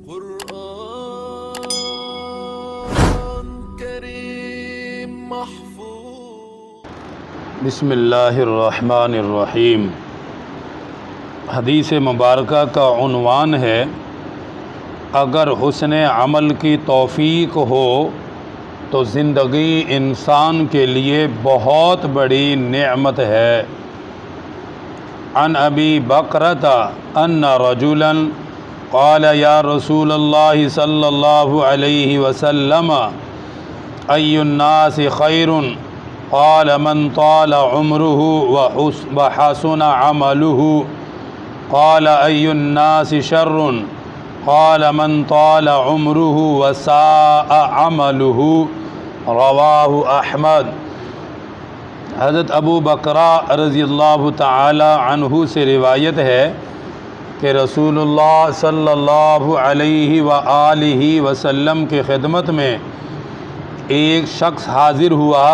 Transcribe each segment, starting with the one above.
قرآن کریم محفوظ۔ بسم اللہ الرحمن الرحیم۔ حدیث مبارکہ کا عنوان ہے اگر حسن عمل کی توفیق ہو تو زندگی انسان کے لیے بہت بڑی نعمت ہے۔ عن ابی بکرۃ ان رجلا قال یا رسول اللہ صلی اللہ علیہ وسلم ای الناس خیر قال من طال عمره وحسن عمله قال ای الناس شر قال من طال عمره وساء عمله رواہ احمد۔ حضرت ابو بکرہ رضی اللہ تعالی عنہ سے روایت ہے کہ رسول اللہ صلی اللہ علیہ وآلہ وسلم کی خدمت میں ایک شخص حاضر ہوا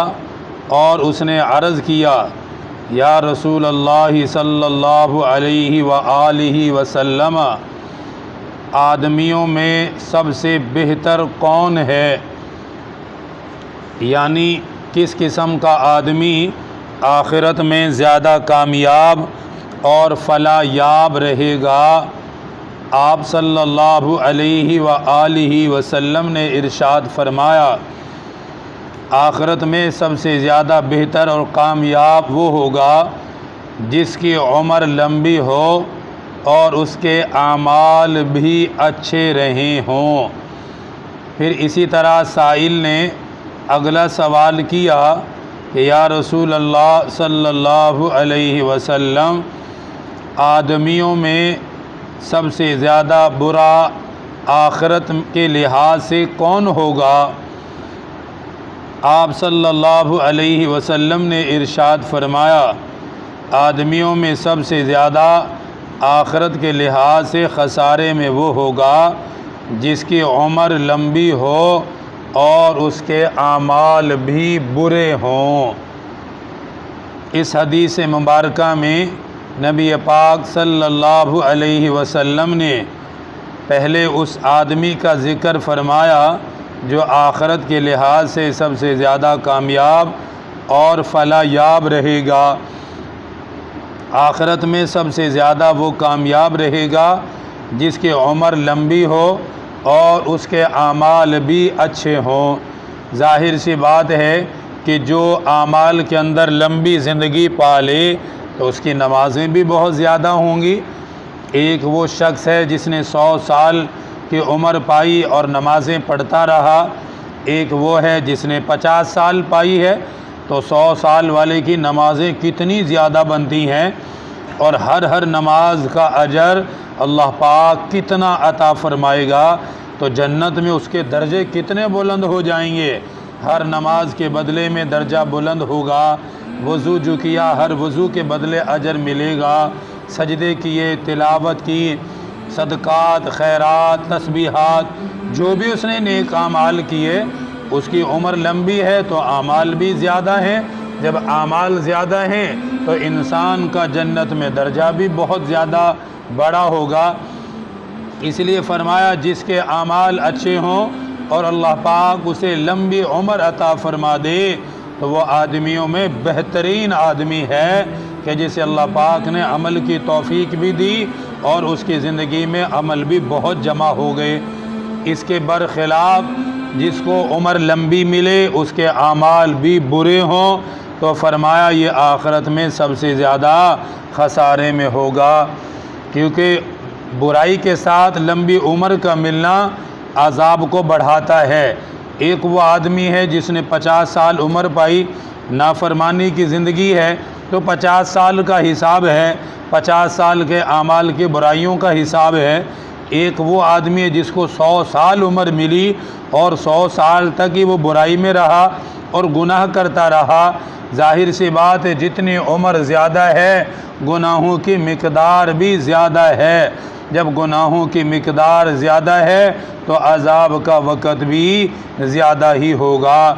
اور اس نے عرض کیا یا رسول اللہ صلی اللہ علیہ وآلہ وسلم آدمیوں میں سب سے بہتر کون ہے؟ یعنی کس قسم کا آدمی آخرت میں زیادہ کامیاب اور فلاح یاب رہے گا؟ آپ صلی اللہ علیہ وآلہ وسلم نے ارشاد فرمایا آخرت میں سب سے زیادہ بہتر اور کامیاب وہ ہوگا جس کی عمر لمبی ہو اور اس کے اعمال بھی اچھے رہے ہوں۔ پھر اسی طرح سائل نے اگلا سوال کیا کہ یا رسول اللہ صلی اللہ علیہ وسلم آدمیوں میں سب سے زیادہ برا آخرت کے لحاظ سے کون ہوگا؟ آپ صلی اللہ علیہ وسلم نے ارشاد فرمایا آدمیوں میں سب سے زیادہ آخرت کے لحاظ سے خسارے میں وہ ہوگا جس کی عمر لمبی ہو اور اس کے اعمال بھی برے ہوں۔ اس حدیث مبارکہ میں نبی پاک صلی اللہ علیہ وسلم نے پہلے اس آدمی کا ذکر فرمایا جو آخرت کے لحاظ سے سب سے زیادہ کامیاب اور فلاح یاب رہے گا۔ آخرت میں سب سے زیادہ وہ کامیاب رہے گا جس کی عمر لمبی ہو اور اس کے اعمال بھی اچھے ہوں۔ ظاہر سی بات ہے کہ جو اعمال کے اندر لمبی زندگی پالے تو اس کی نمازیں بھی بہت زیادہ ہوں گی۔ ایک وہ شخص ہے جس نے 100 سال کی عمر پائی اور نمازیں پڑھتا رہا، ایک وہ ہے جس نے 50 سال پائی ہے، تو 100 سال والے کی نمازیں کتنی زیادہ بنتی ہیں اور ہر نماز کا اجر اللہ پاک کتنا عطا فرمائے گا، تو جنت میں اس کے درجے کتنے بلند ہو جائیں گے۔ ہر نماز کے بدلے میں درجہ بلند ہوگا، وضو جو کیا ہر وضو کے بدلے اجر ملے گا، سجدے کیے، تلاوت کی، صدقات، خیرات، تسبیحات، جو بھی اس نے نیک اعمال کیے، اس کی عمر لمبی ہے تو اعمال بھی زیادہ ہیں۔ جب اعمال زیادہ ہیں تو انسان کا جنت میں درجہ بھی بہت زیادہ بڑا ہوگا۔ اس لیے فرمایا جس کے اعمال اچھے ہوں اور اللہ پاک اسے لمبی عمر عطا فرما دے تو وہ آدمیوں میں بہترین آدمی ہے کہ جسے اللہ پاک نے عمل کی توفیق بھی دی اور اس کی زندگی میں عمل بھی بہت جمع ہو گئے۔ اس کے برخلاف جس کو عمر لمبی ملے اس کے اعمال بھی برے ہوں تو فرمایا یہ آخرت میں سب سے زیادہ خسارے میں ہوگا، کیونکہ برائی کے ساتھ لمبی عمر کا ملنا عذاب کو بڑھاتا ہے۔ ایک وہ آدمی ہے جس نے 50 سال عمر پائی، نافرمانی کی زندگی ہے تو 50 سال کا حساب ہے، 50 سال کے اعمال کی برائیوں کا حساب ہے۔ ایک وہ آدمی ہے جس کو 100 سال عمر ملی اور 100 سال تک ہی وہ برائی میں رہا اور گناہ کرتا رہا۔ ظاہر سی بات ہے جتنی عمر زیادہ ہے گناہوں کی مقدار بھی زیادہ ہے، جب گناہوں کی مقدار زیادہ ہے تو عذاب کا وقت بھی زیادہ ہی ہوگا۔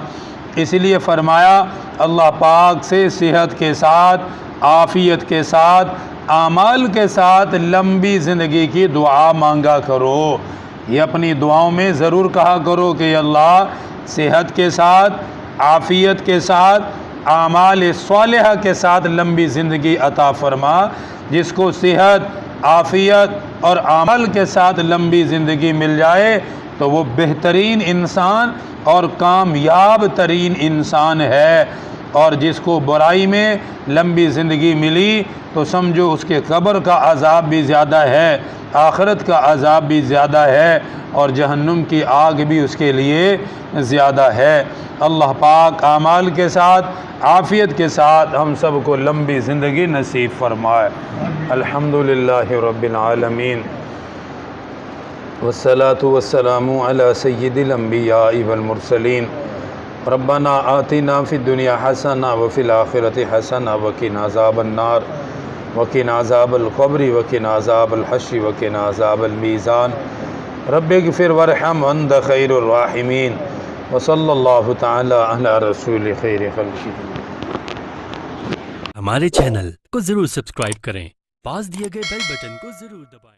اس لیے فرمایا اللہ پاک سے صحت کے ساتھ، عافیت کے ساتھ، اعمال کے ساتھ لمبی زندگی کی دعا مانگا کرو۔ یہ اپنی دعاؤں میں ضرور کہا کرو کہ اللہ صحت کے ساتھ، عافیت کے ساتھ، اعمال صالحہ کے ساتھ لمبی زندگی عطا فرما۔ جس کو صحت، عافیت اور عمل کے ساتھ لمبی زندگی مل جائے تو وہ بہترین انسان اور کامیاب ترین انسان ہے، اور جس کو برائی میں لمبی زندگی ملی تو سمجھو اس کے قبر کا عذاب بھی زیادہ ہے، آخرت کا عذاب بھی زیادہ ہے، اور جہنم کی آگ بھی اس کے لیے زیادہ ہے۔ اللہ پاک اعمال کے ساتھ، عافیت کے ساتھ ہم سب کو لمبی زندگی نصیب فرمائے۔ الحمدللہ رب العالمین، والصلاة والسلام علی سید الانبیاء والمرسلین۔ ربنا آتنا فی الدنیا حسنہ وفی الآخرۃ حسنہ وقنا عذاب النار وقنا عذاب القبر وقنا عذاب الحشر وقنا عذاب المیزان۔ رب اغفر وارحم وانت خیر الراحمین، وصلی اللہ تعالی علی رسول خیر خلقہ۔ ہمارے چینل کو ضرور سبسکرائب کریں، پاس دیے گئے بیل بٹن کو ضرور دبائیں۔